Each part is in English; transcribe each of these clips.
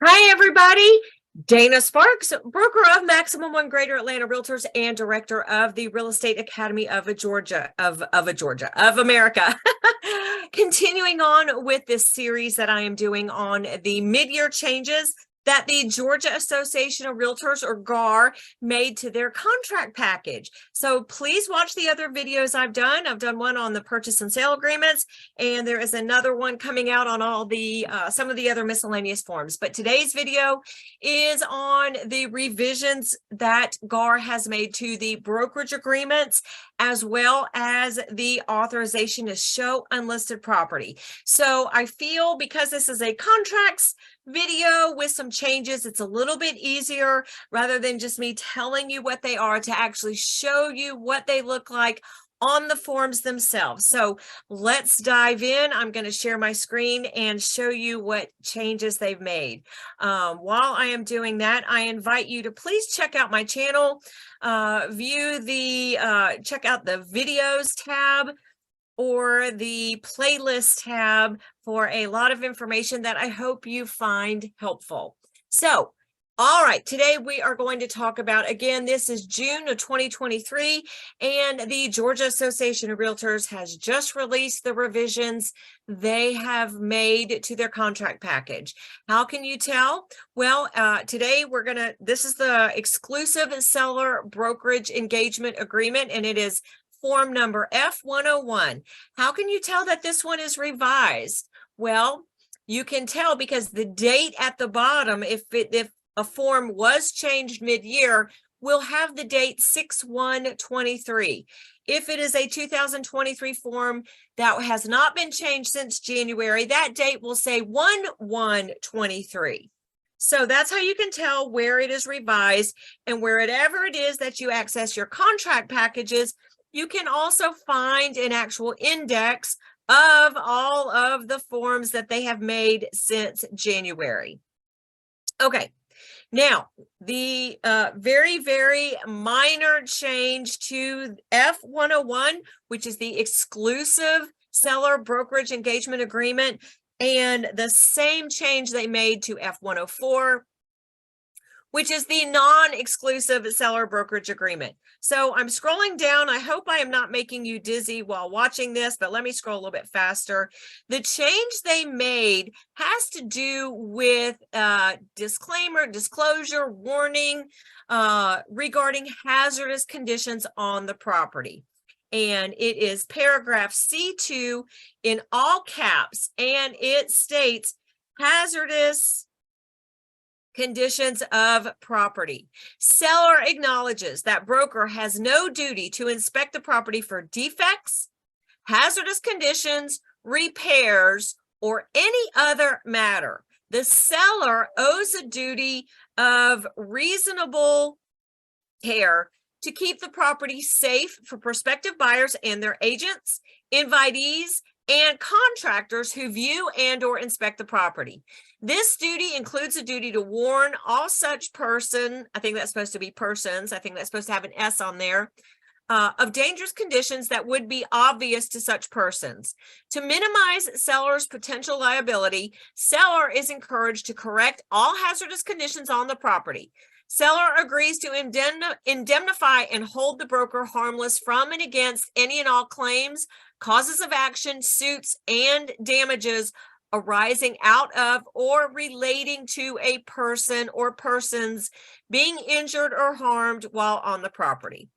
Hi, everybody. Dana Sparks, broker of Maximum One Greater Atlanta Realtors and director of the Real Estate Academy of America. Continuing on with this series that I am doing on the mid-year changes that the Georgia Association of Realtors, or GAR, made to their contract package. So please watch the other videos I've done. I've done one on the purchase and sale agreements, and there is another one coming out on all the some of the other miscellaneous forms. But today's video is on the revisions that GAR has made to the brokerage agreements, as well as the authorization to show unlisted property. So I feel because this is a contracts video with some changes, it's a little bit easier, rather than just me telling you what they are, to actually show you what they look like on the forms themselves. So let's dive in. I'm going to share my screen and show you what changes they've made. While I am doing that, I invite you to please check out my channel, check out the videos tab or the playlist tab for a lot of information that I hope you find helpful. So, all right, today we are going to talk about, again, this is June of 2023, and the Georgia Association of Realtors has just released the revisions they have made to their contract package. How can you tell? Well, today this is the exclusive seller brokerage engagement agreement, and it is form number F101. How can you tell that this one is revised? Well, you can tell because the date at the bottom, if a form was changed mid-year, will have the date 6/1/23. If it is a 2023 form that has not been changed since January, that date will say 1/1/23. So that's how you can tell where it is revised, and wherever it is that you access your contract packages, you can also find an actual index of all of the forms that they have made since January. Okay, now the very, very minor change to F101, which is the exclusive seller brokerage engagement agreement, and the same change they made to F104, which is the non-exclusive seller brokerage agreement. So I'm scrolling down. I hope I am not making you dizzy while watching this, but let me scroll a little bit faster. The change they made has to do with disclaimer, disclosure, warning regarding hazardous conditions on the property. And it is paragraph C2 in all caps, and it states hazardous conditions of property. Seller acknowledges that broker has no duty to inspect the property for defects, hazardous conditions, repairs, or any other matter. The seller owes a duty of reasonable care to keep the property safe for prospective buyers and their agents, invitees, and contractors who view and or inspect the property. This duty includes a duty to warn all such person, I think that's supposed to be persons, I think that's supposed to have an S on there, of dangerous conditions that would be obvious to such persons. To minimize seller's potential liability, seller is encouraged to correct all hazardous conditions on the property. Seller agrees to indemnify and hold the broker harmless from and against any and all claims, causes of action, suits, and damages arising out of or relating to a person or persons being injured or harmed while on the property.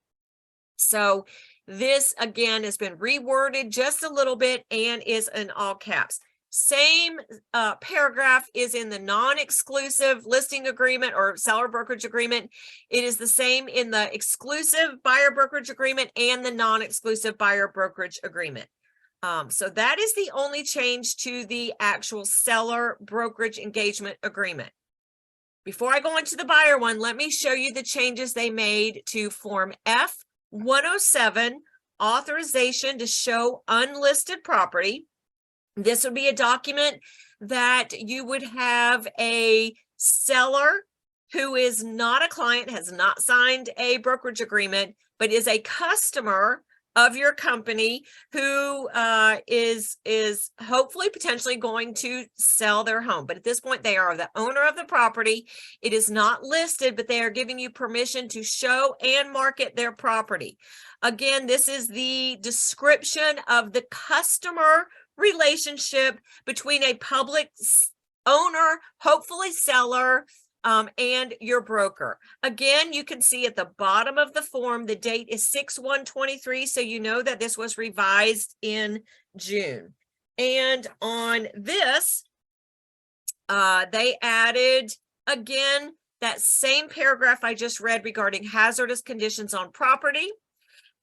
So this, again, has been reworded just a little bit and is in all caps. Same paragraph is in the non-exclusive listing agreement or seller brokerage agreement. It is the same in the exclusive buyer brokerage agreement and the non-exclusive buyer brokerage agreement. So that is the only change to the actual seller brokerage engagement agreement. Before I go into the buyer one, let me show you the changes they made to Form F107, authorization to show unlisted property. This would be a document that you would have a seller who is not a client, has not signed a brokerage agreement, but is a customer of your company who is hopefully potentially going to sell their home. But at this point, they are the owner of the property. It is not listed, but they are giving you permission to show and market their property. Again, this is the description of the customer relationship between a public owner, hopefully seller, and your broker. Again, you can see at the bottom of the form, the date is 6/1/23, so you know that this was revised in June. And on this, they added, again, that same paragraph I just read regarding hazardous conditions on property,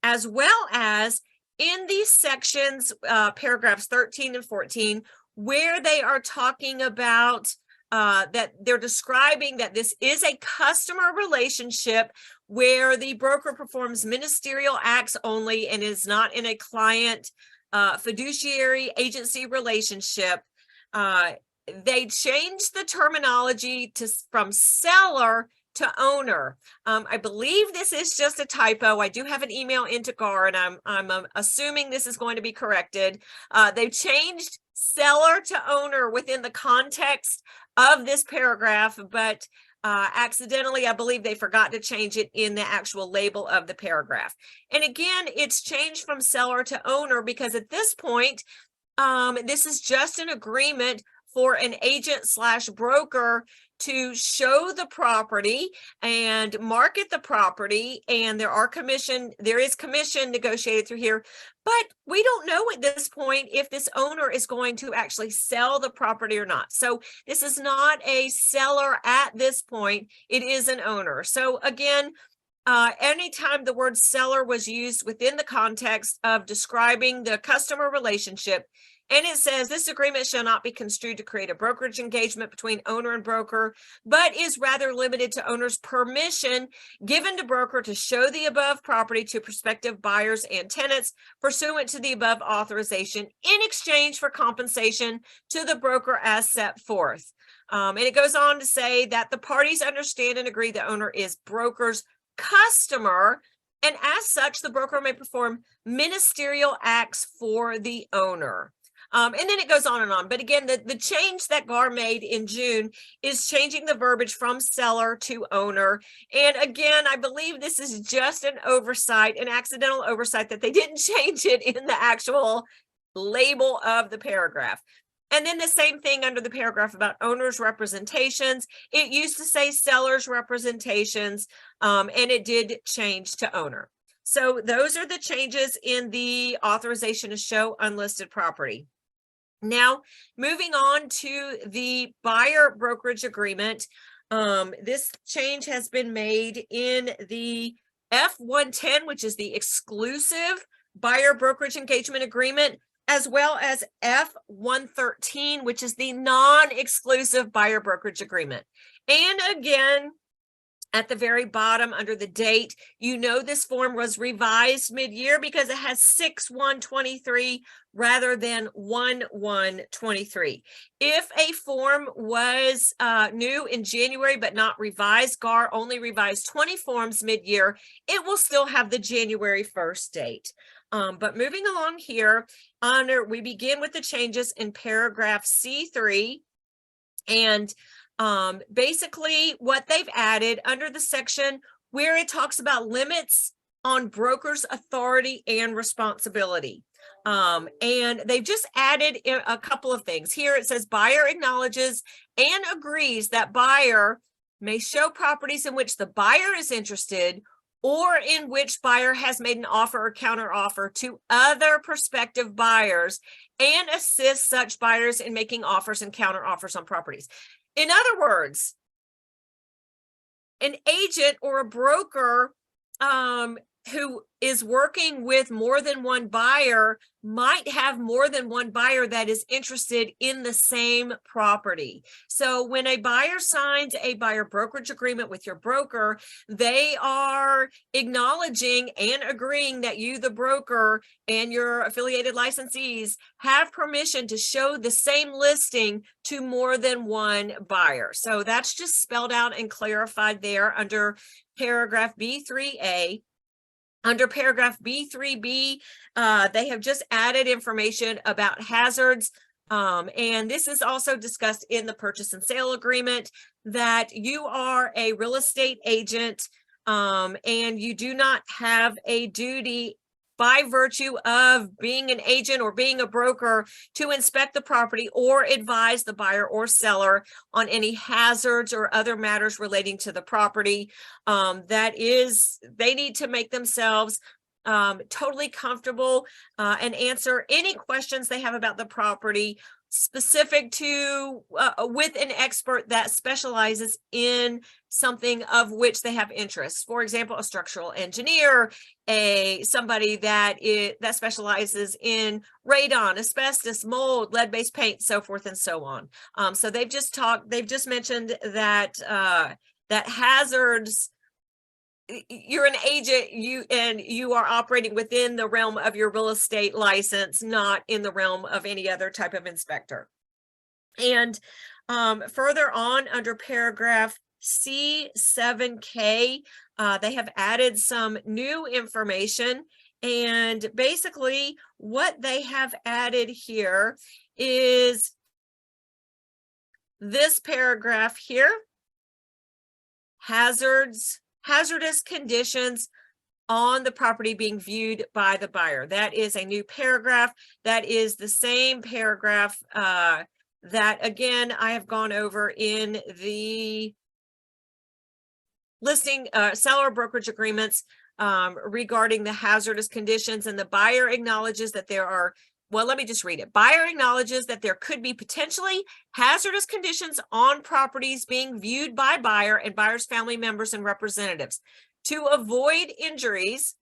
as well as in these sections, paragraphs 13 and 14, where they are talking about that they're describing that this is a customer relationship where the broker performs ministerial acts only and is not in a client fiduciary agency relationship. They changed the terminology from seller to owner. I believe this is just a typo. I do have an email into GAR, and I'm assuming this is going to be corrected. They've changed seller to owner within the context of this paragraph, but accidentally, I believe they forgot to change it in the actual label of the paragraph. And again, it's changed from seller to owner because at this point, this is just an agreement for an agent / broker to show the property and market the property, and there is commission negotiated through here, but we don't know at this point if this owner is going to actually sell the property or not. So this is not a seller at this point, it is an owner. So again, anytime the word seller was used within the context of describing the customer relationship, and it says this agreement shall not be construed to create a brokerage engagement between owner and broker, but is rather limited to owner's permission given to broker to show the above property to prospective buyers and tenants pursuant to the above authorization in exchange for compensation to the broker as set forth. And it goes on to say that the parties understand and agree the owner is broker's customer, and as such, the broker may perform ministerial acts for the owner. And then it goes on and on. But again, the change that GAR made in June is changing the verbiage from seller to owner. And again, I believe this is just an oversight, an accidental oversight, that they didn't change it in the actual label of the paragraph. And then the same thing under the paragraph about owner's representations. It used to say seller's representations, and it did change to owner. So those are the changes in the authorization to show unlisted property. Now, moving on to the buyer brokerage agreement, this change has been made in the F-110, which is the exclusive buyer brokerage engagement agreement, as well as F-113, which is the non-exclusive buyer brokerage agreement. And again, at the very bottom under the date, you know this form was revised mid-year because it has 6/1/23 rather than 1/1/23. If a form was new in January but not revised, GAR only revised 20 forms mid-year, it will still have the January 1st date. But moving along here, we begin with the changes in paragraph C3, and basically what they've added under the section where it talks about limits on brokers' authority and responsibility. And they've just added a couple of things. Here it says buyer acknowledges and agrees that buyer may show properties in which the buyer is interested or in which buyer has made an offer or counteroffer to other prospective buyers and assist such buyers in making offers and counteroffers on properties. In other words, an agent or a broker who is working with more than one buyer might have more than one buyer that is interested in the same property. So when a buyer signs a buyer brokerage agreement with your broker, they are acknowledging and agreeing that you, the broker, and your affiliated licensees have permission to show the same listing to more than one buyer. So that's just spelled out and clarified there under paragraph B3A. Under paragraph B3B, they have just added information about hazards. And this is also discussed in the purchase and sale agreement, that you are a real estate agent, and you do not have a duty by virtue of being an agent or being a broker to inspect the property or advise the buyer or seller on any hazards or other matters relating to the property. They need to make themselves totally comfortable and answer any questions they have about the property, specific to with an expert that specializes in something of which they have interest. For example, a structural engineer, somebody that specializes in radon, asbestos, mold, lead-based paint, so forth and so on. So they've just mentioned that that hazards, you're an agent, you are operating within the realm of your real estate license, not in the realm of any other type of inspector. And further on, under paragraph C7K, they have added some new information. And basically what they have added here is this paragraph here: hazardous conditions on the property being viewed by the buyer. That is a new paragraph. That is the same paragraph that, again, I have gone over in the listing seller brokerage agreements regarding the hazardous conditions. And the buyer acknowledges that there are, well, let me just read it. Buyer acknowledges that there could be potentially hazardous conditions on properties being viewed by buyer and buyer's family members and representatives. To avoid injuries,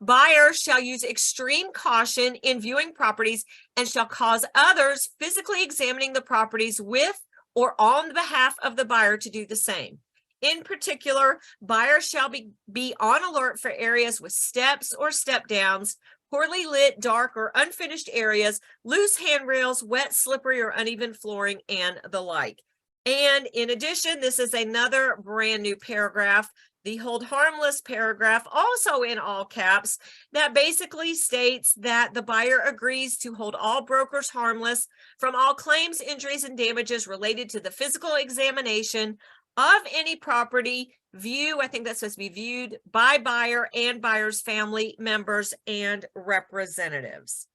buyer shall use extreme caution in viewing properties and shall cause others physically examining the properties with or on behalf of the buyer to do the same. In particular, buyer shall be on alert for areas with steps or step downs, poorly lit, dark, or unfinished areas, loose handrails, wet, slippery, or uneven flooring, and the like. And in addition, this is another brand new paragraph, the hold harmless paragraph, also in all caps, that basically states that the buyer agrees to hold all brokers harmless from all claims, injuries, and damages related to the physical examination of any property I think that's supposed to be viewed by buyer and buyer's family members and representatives.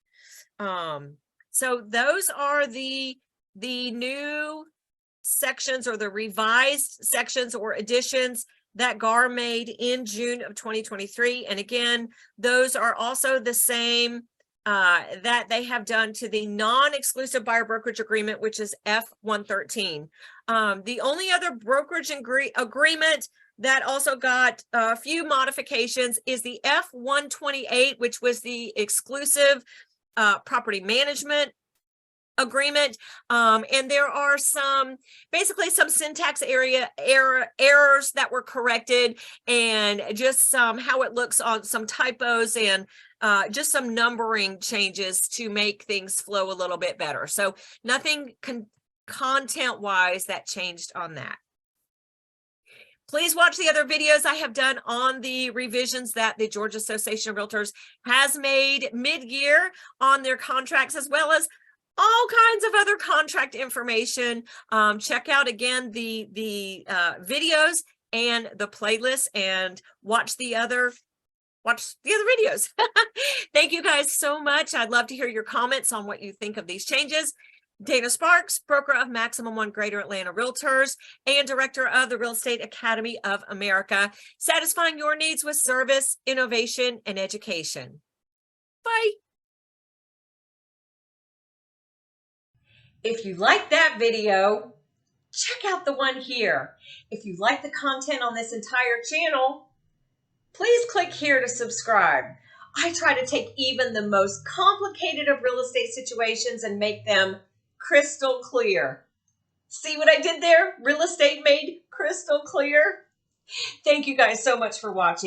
So those are the new sections, or the revised sections or additions that GAR made in June of 2023. And again, those are also the same that they have done to the non-exclusive buyer brokerage agreement, which is F113. The only other brokerage agreement that also got a few modifications is the F128, which was the exclusive property management agreement. And there are basically some syntax errors that were corrected, and just how it looks on some typos, and just some numbering changes to make things flow a little bit better. So nothing content wise that changed on that. Please watch the other videos I have done on the revisions that the Georgia Association of Realtors has made mid-year on their contracts, as well as all kinds of other contract information. Check out again the videos and the playlist, and watch the other videos. Thank you guys so much. I'd love to hear your comments on what you think of these changes. Dana Sparks, broker of Maximum One Greater Atlanta Realtors and director of the Real Estate Academy of America, satisfying your needs with service, innovation, and education. Bye. If you like that video, check out the one here. If you like the content on this entire channel, please click here to subscribe. I try to take even the most complicated of real estate situations and make them crystal clear. See what I did there? Real estate made crystal clear. Thank you guys so much for watching.